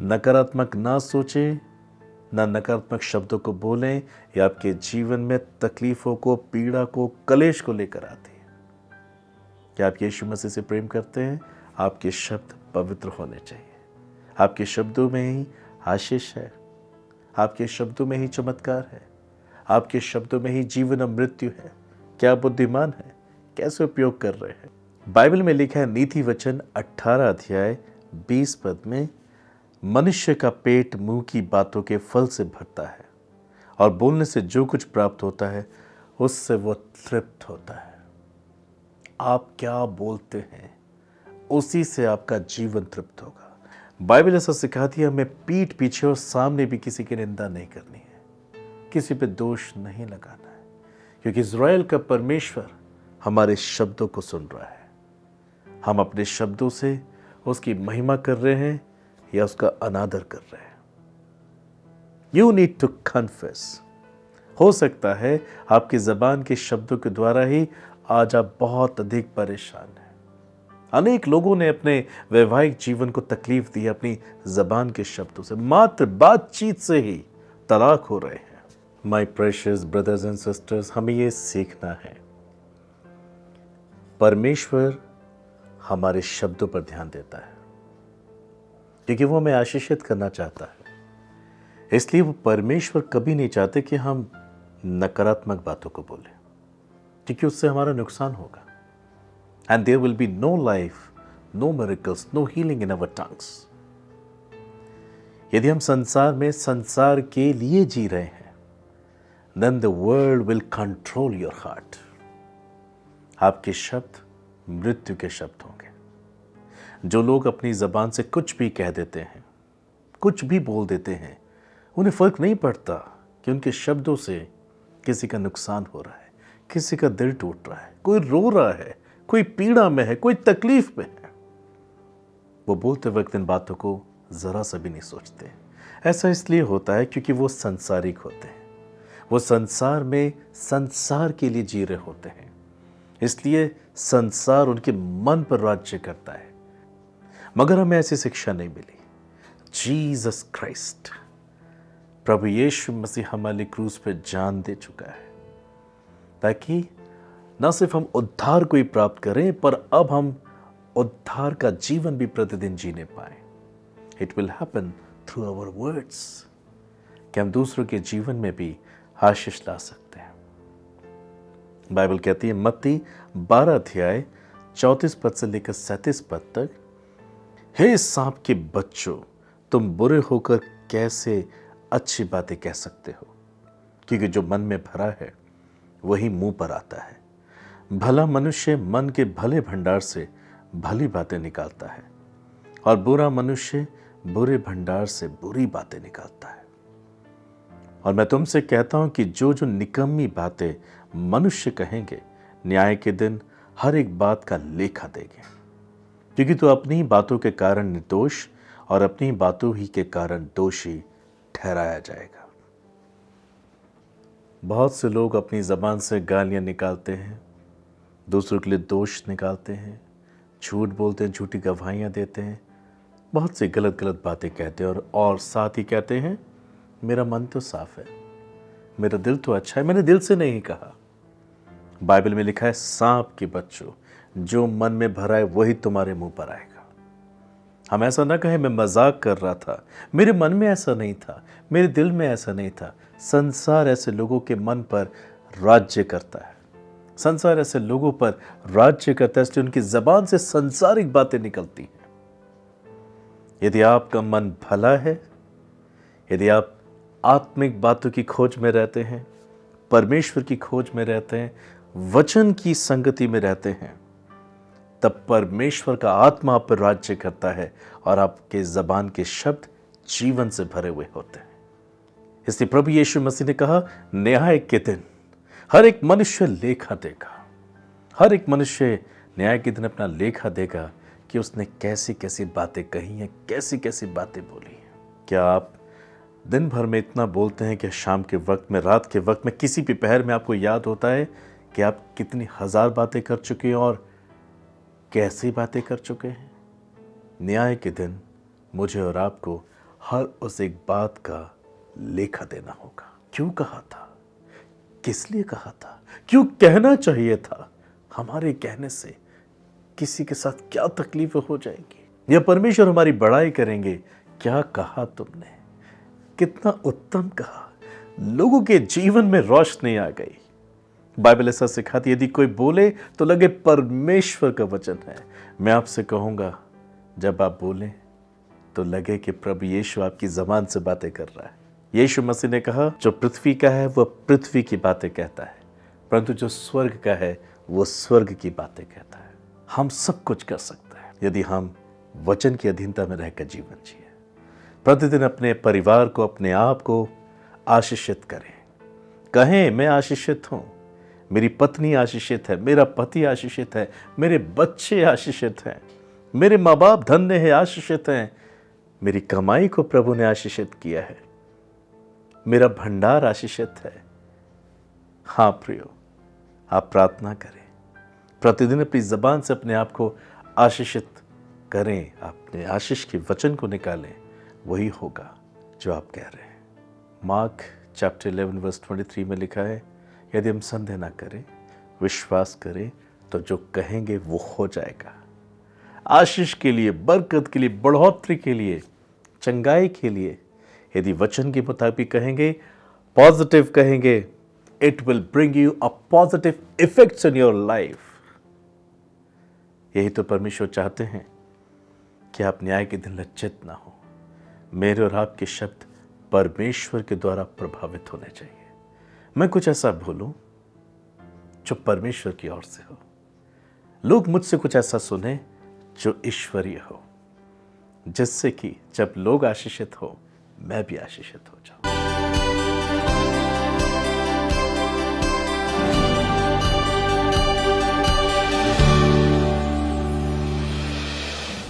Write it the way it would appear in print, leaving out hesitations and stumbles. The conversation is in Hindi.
नकारात्मक ना सोचें, ना नकारात्मक शब्दों को बोलें, ये आपके जीवन में तकलीफ़ों को, पीड़ा को, कलेश को लेकर आती है। क्या आप यीशु मसीह से प्रेम करते हैं? आपके शब्द पवित्र होने चाहिए। आपके शब्दों में ही आशीष है, आपके शब्दों में ही चमत्कार है, आपके शब्दों में ही जीवन और मृत्यु है। क्या आप बुद्धिमान हैं? कैसे उपयोग कर रहे हैं? बाइबल में लिखा है नीति वचन 18 अध्याय 20 पद में, मनुष्य का पेट मुंह की बातों के फल से भरता है और बोलने से जो कुछ प्राप्त होता है उससे वो तृप्त होता है। आप क्या बोलते हैं उसी से आपका जीवन तृप्त होगा। बाइबल ऐसा सिखाती है हमें पीठ पीछे और सामने भी किसी की निंदा नहीं करनी है, किसी पे दोष नहीं लगाना है, क्योंकि इज़राइल का परमेश्वर हमारे शब्दों को सुन रहा है। हम अपने शब्दों से उसकी महिमा कर रहे हैं या उसका अनादर कर रहे हैं। You need to confess. हो सकता है आपकी जबान के शब्दों के द्वारा ही आज आप बहुत अधिक परेशान हैं। अनेक लोगों ने अपने वैवाहिक जीवन को तकलीफ दी अपनी जबान के शब्दों से, मात्र बातचीत से ही तलाक हो रहे हैं। My precious brothers and sisters, हमें ये सीखना है, परमेश्वर हमारे शब्दों पर ध्यान देता है क्योंकि वो हमें आशीषित करना चाहता है। इसलिए वो परमेश्वर कभी नहीं चाहते कि हम नकारात्मक बातों को बोलें, क्योंकि उससे हमारा नुकसान होगा। And there will be no life, no miracles, no healing in our tongues. यदि हम संसार में संसार के लिए जी रहे हैं, then the world will control your heart. आपके शब्द मृत्यु के शब्द होंगे। जो लोग अपनी जबान से कुछ भी कह देते हैं, कुछ भी बोल देते हैं, उन्हें फर्क नहीं पड़ता कि उनके शब्दों से किसी का नुकसान हो रहा है, किसी का दिल टूट रहा है, कोई रो रहा है, कोई पीड़ा में है, कोई तकलीफ में है। वो बोलते वक्त इन बातों को जरा सा भी नहीं सोचते। ऐसा इसलिए होता है क्योंकि वो सांसारिक होते हैं, वो संसार में संसार के लिए जी रहे होते हैं। इसलिए संसार उनके मन पर राज्य करता है। मगर हमें ऐसी शिक्षा नहीं मिली। जीसस क्राइस्ट, प्रभु यीशु मसीह हमारे क्रूस पर जान दे चुका है ताकि न सिर्फ हम उद्धार को ही प्राप्त करें, पर अब हम उद्धार का जीवन भी प्रतिदिन जीने पाए। It will happen through our words, कि हम दूसरों के जीवन में भी आशीष ला सकते हैं। बाइबल कहती है मत्ती 12 अध्याय 34 पद से लेकर 37 पद तक, हे सांप के बच्चों, तुम बुरे होकर कैसे अच्छी बातें कह सकते हो? क्योंकि जो मन में भरा है वही मुंह पर आता है। भला मनुष्य मन के भले भंडार से भली बातें निकालता है और बुरा मनुष्य बुरे भंडार से बुरी बातें निकालता है। और मैं तुमसे कहता हूं कि जो जो निकम्मी बातें मनुष्य कहेंगे, न्याय के दिन हर एक बात का लेखा देंगे, क्योंकि तो अपनी बातों के कारण निर्दोष और अपनी बातों ही के कारण दोषी ठहराया जाएगा। बहुत से लोग अपनी जबान से गालियां निकालते हैं, दूसरों के लिए दोष निकालते हैं, झूठ बोलते हैं, झूठी गवाहियाँ देते हैं, बहुत सी गलत गलत बातें कहते हैं और साथ ही कहते हैं मेरा मन तो साफ है, मेरा दिल तो अच्छा है, मैंने दिल से नहीं कहा। बाइबल में लिखा है सांप के बच्चों, जो मन में भरा है वही तुम्हारे मुंह पर आएगा। हम ऐसा ना कहें मैं मजाक कर रहा था, मेरे मन में ऐसा नहीं था, मेरे दिल में ऐसा नहीं था। संसार ऐसे लोगों के मन पर राज्य करता है, संसार ऐसे लोगों पर राज्य करता है, इसलिए उनकी जबान से संसारिक बातें निकलती हैं। यदि आपका मन भला है, यदि आप आत्मिक बातों की खोज में रहते हैं, परमेश्वर की खोज में रहते हैं, वचन की संगति में रहते हैं, तब परमेश्वर का आत्मा आप पर राज्य करता है और आपके जबान के शब्द जीवन से भरे हुए होते हैं। इसलिए प्रभु यीशु मसीह ने कहा न्याय के दिन हर एक मनुष्य लेखा देगा। हर एक मनुष्य न्याय के दिन अपना लेखा देगा कि उसने कैसी कैसी बातें कही हैं, कैसी कैसी बातें बोली हैं। क्या आप दिन भर में इतना बोलते हैं कि शाम के वक्त में, रात के वक्त में, किसी भी पहर में आपको याद होता है कि आप कितनी हजार बातें कर चुके हैं और कैसी बातें कर चुके हैं? न्याय के दिन मुझे और आपको हर उस एक बात का लेखा देना होगा। क्यों कहा था, किस लिए कहा था, क्यों कहना चाहिए था, हमारे कहने से किसी के साथ क्या तकलीफ हो जाएगी, या परमेश्वर हमारी बड़ाई करेंगे, क्या कहा तुमने, कितना उत्तम कहा, लोगों के जीवन में रोशनी आ गई। बाइबल ऐसा सिखाती है, यदि कोई बोले तो लगे परमेश्वर का वचन है। मैं आपसे कहूंगा, जब आप बोलें तो लगे कि प्रभु यीशु आपकी ज़बान से बातें कर रहा है। यीशु मसीह ने कहा, जो पृथ्वी का है वह पृथ्वी की बातें कहता है, परंतु जो स्वर्ग का है वो स्वर्ग की बातें कहता है। हम सब कुछ कर सकते हैं यदि हम वचन की अधीनता में रहकर जीवन जिए। प्रतिदिन अपने परिवार को, अपने आप को आशीषित करें। कहें, मैं आशीषित हूं, मेरी पत्नी आशीषित है, मेरा पति आशीषित है, मेरे बच्चे आशीषित हैं, मेरे माँ बाप धन्य है, आशीषित हैं, मेरी कमाई को प्रभु ने आशीषित किया है, मेरा भंडार आशीषित है। हाँ प्रियो, आप प्रार्थना करें, प्रतिदिन अपनी जबान से अपने आप को आशीषित करें, अपने आशीष के वचन को निकालें, वही होगा जो आप कह रहे हैं। मार्क चैप्टर 11 वर्स 23 में लिखा है, यदि हम संदेह ना करें, विश्वास करें, तो जो कहेंगे वो हो जाएगा। आशीष के लिए, बरकत के लिए, बढ़ोतरी के लिए, चंगाई के लिए यदि वचन के मुताबिक कहेंगे, पॉजिटिव कहेंगे, it will bring you a positive effects in your life. यही तो परमेश्वर चाहते हैं कि आप न्याय के दिन लज्जित ना हो। मेरे और आपके शब्द परमेश्वर के द्वारा प्रभावित होने चाहिए। मैं कुछ ऐसा बोलूं जो परमेश्वर की ओर से हो, लोग मुझसे कुछ ऐसा सुने जो ईश्वरीय हो, जिससे कि जब लोग आशीषित हो, मैं भी आशीषित हो जाऊं।